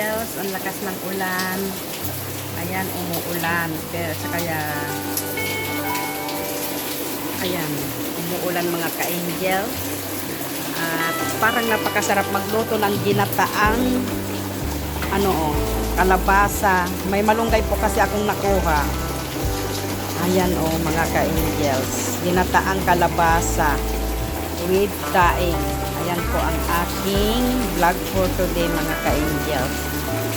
ka-angels, ang lakas ng ulan. Ayan, umuulan. Pero sa kaya, ayan, umuulan mga ka-angels. At parang napakasarap magluto ng ginataang kalabasa. May malunggay po kasi akong nakuha. Ayan mga ka-angels. Ginataang kalabasa with daing. Ayan po ang aking vlog for today mga ka-angels.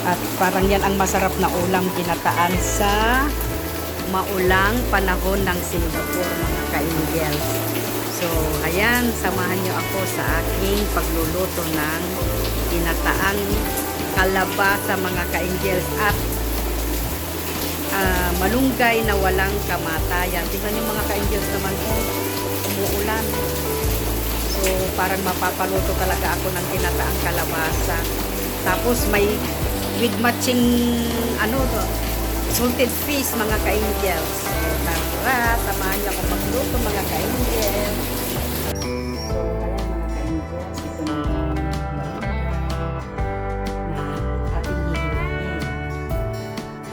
At parang yan ang masarap na ulam, ginataan sa maulang panahon ng Singapore mga ka-angels. So ayan, samahan nyo ako sa aking pagluluto ng ginataang kalabasa mga ka-angels at malunggay na walang kamatayan. Tingnan nyo mga ka-angels naman umuulan. So, parang mapapaluto talaga ako ng ginataang kalabasa. Tapos, may with matching, salted fish, mga ka-angels. So, tara, samahan niyo ako magluto, mga ka-angels. So, kaya mga ka-angels, ito na ating hihilangin.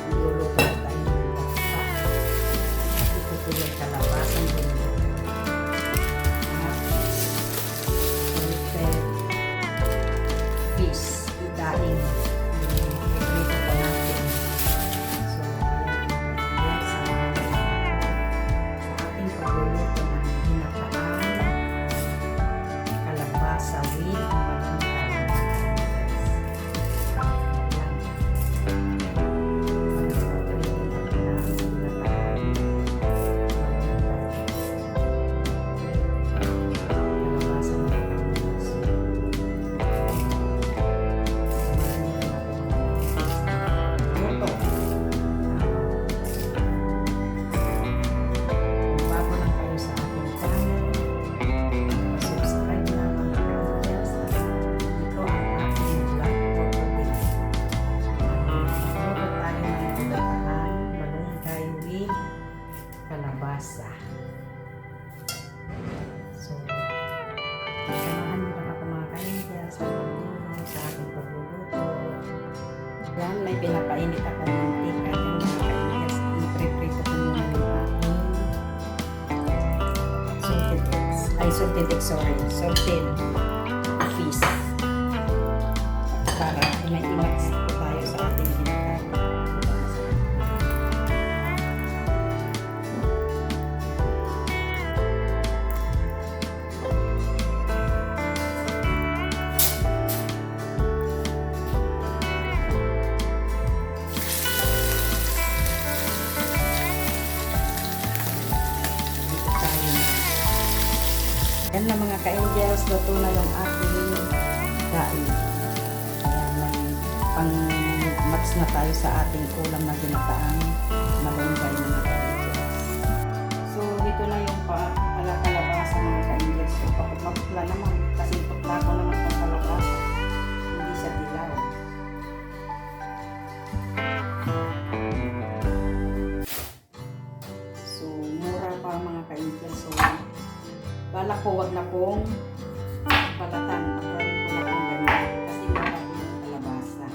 Luluto na tayo ng lasa. Ito yung kalabasang hihilangin. Fish, idaing iprito pa natin. So, ayan sa ating pagluluto ng ginataang kalabasa with malunggay. Kalabasa. So, samahan niyo lang ako mga ka-angels sa aking pagluluto. Yan, may pinapainit ako ng mantika. Yan mga ka-angels, ipreprito ko muna yung aking salted fish. Para imay-imay tayo sa ating ginataang. Yan na mga ka-angels, luto na yung ating daing. Ayan, may pang-match na tayo sa ating ulam na ginataang malunggay mga ka-angels. So, dito na yung kalabasa mga ka-angels. So, maputla naman, kasi putla ko naman itong kalabasa. Hindi siya dilaw. So, mura pa mga ka-angels. So, bala ko wag na pong balatan. Maraming ko na pong ganyan. Kasi marami yung kalabasa.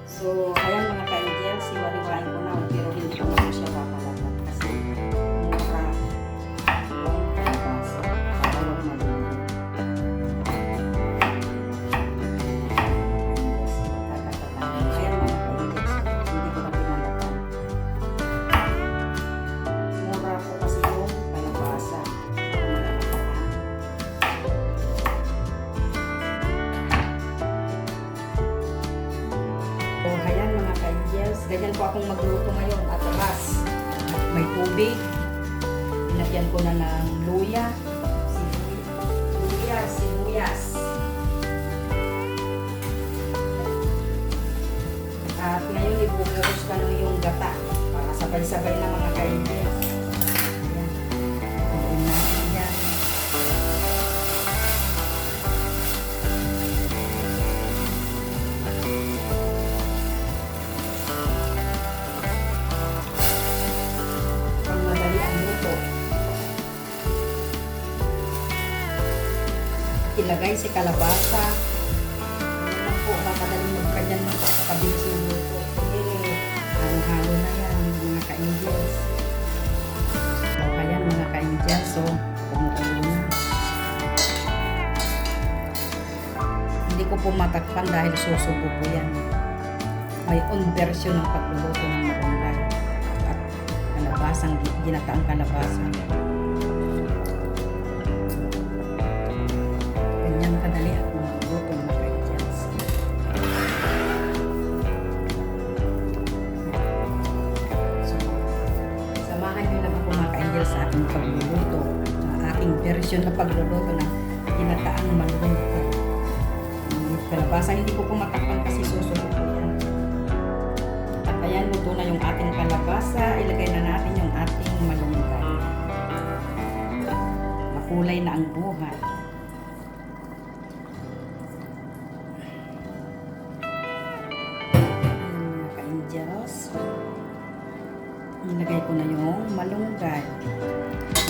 So, ayan mga ka-angels, siwaliwain ko na. Pero hindi ko na siya babalatan. Kasi mura yung kalabasa. Para wag malunan. Ayan mga ka-angels, hindi ko na pinalatan. Mura ko kasi yung kalabasa. So, ayan mga ka-angels, ganyan po akong magluto ngayon at alas. May tubig, pinagyan ko na ng luya, sibuyas. At ngayon ibubuhos ka na yung gata para sabay-sabay na mga ka-angels. Ayan. Ayan natin yan. Pang madali ang luto. ilagay si kalabasa. Ano lang po, ganyan lang po kabilis yung luto. Halo-halo na yan, mga ka-angels. So, ayan mga ka-angels. So, kumukulo na. Hindi ko po matakpan dahil susubo po yan. May own version ng pagluluto ng malunggay at kalabasang, ginataang kalabasa. Ganyan kadali at magluto ng mga ka-angels. So, samahan nyo lang ako mga ka-angels sa aking pagluluto, sa aking version na pagluluto ng ginataang malunggay. Kalabasa, hindi ko po matakpan kasi susubo po yan. At ayan, luto na yung ating kalabasa. Ilagay na natin yung ating malunggay. Makulay na ang buhay. Ayan mga ka-angels. Ilagay ko na yung malunggay.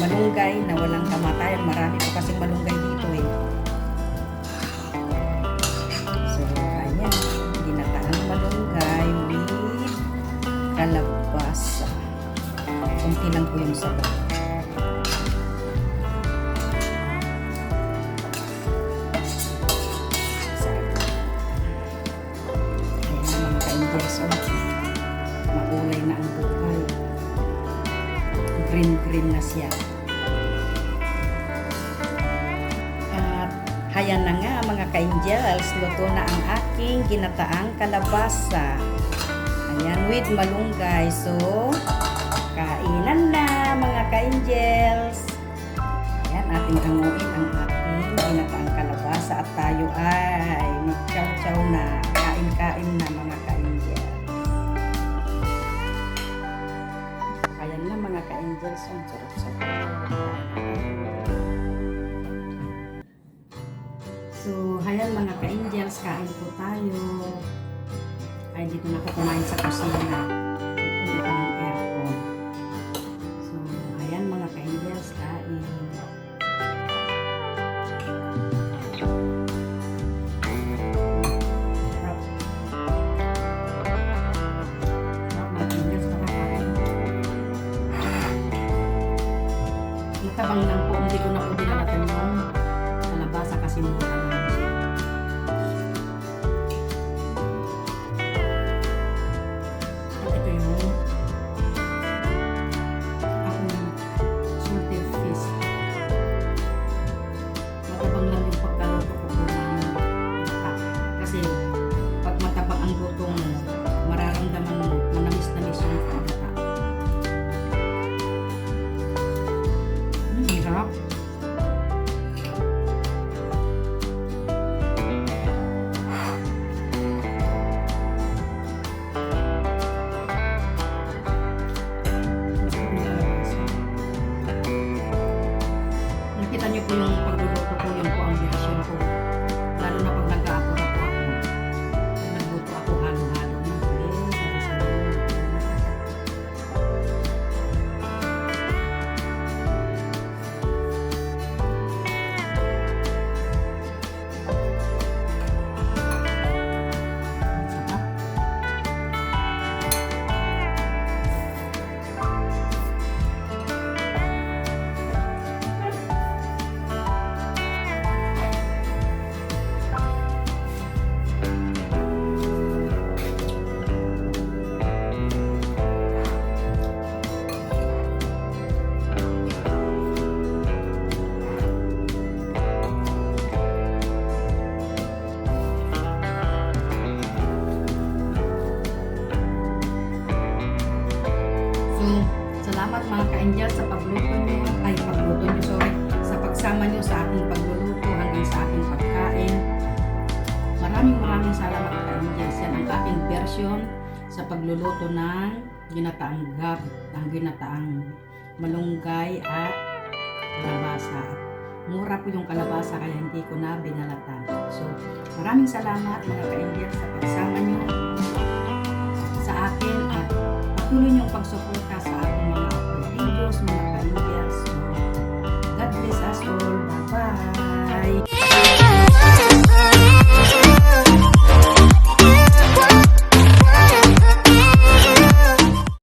Malunggay na walang kamatayan. Marami po kasing malunggay dito eh. Malunggay with kalabasa. Kunti lang po yung sabaw. Ayan na mga ka-angels. Makulay na ang buhay. Green na siya. Ayan na nga mga ka-angels, luto na ang aking ginataang kalabasa. Ayan, with malunggay. So, kainan na mga ka-angels. Ayan, ating hanguin ang ating ginataang kalabasa at tayo ay mag-chow-chow na. Kain-kain na mga ka-angels. Ayan na mga ka-angels, ang sarap-sarap. So, ayan mga ka-angels, kain po tayo. Ay, dito na ako kumain sa kusina. Dito pa ng aircon. So, ayan mga ka-angels, kain. Sarap. Sarap mga ka-angels, makakain. Matabang lang po, hindi ko na po dinalatan yung kalabasa kasi mura lang. Nakita niyo po yung pagluluto ko, yun po ang version ko. Lalo na pag nag-aapura po ako. Nagluto ako halo-halo na. Salamat mga ka-angel sa pagluto nyo, sa pagsama nyo sa aking pagluluto hanggang sa aking pagkain. Maraming salamat ka-angel. Yan ang aking version sa pagluluto ng ginataang gab, ang ginataang malunggay at kalabasa. Mura po yung kalabasa kaya hindi ko na binalatan. So, maraming salamat mga ka-angel sa pagsama nyo.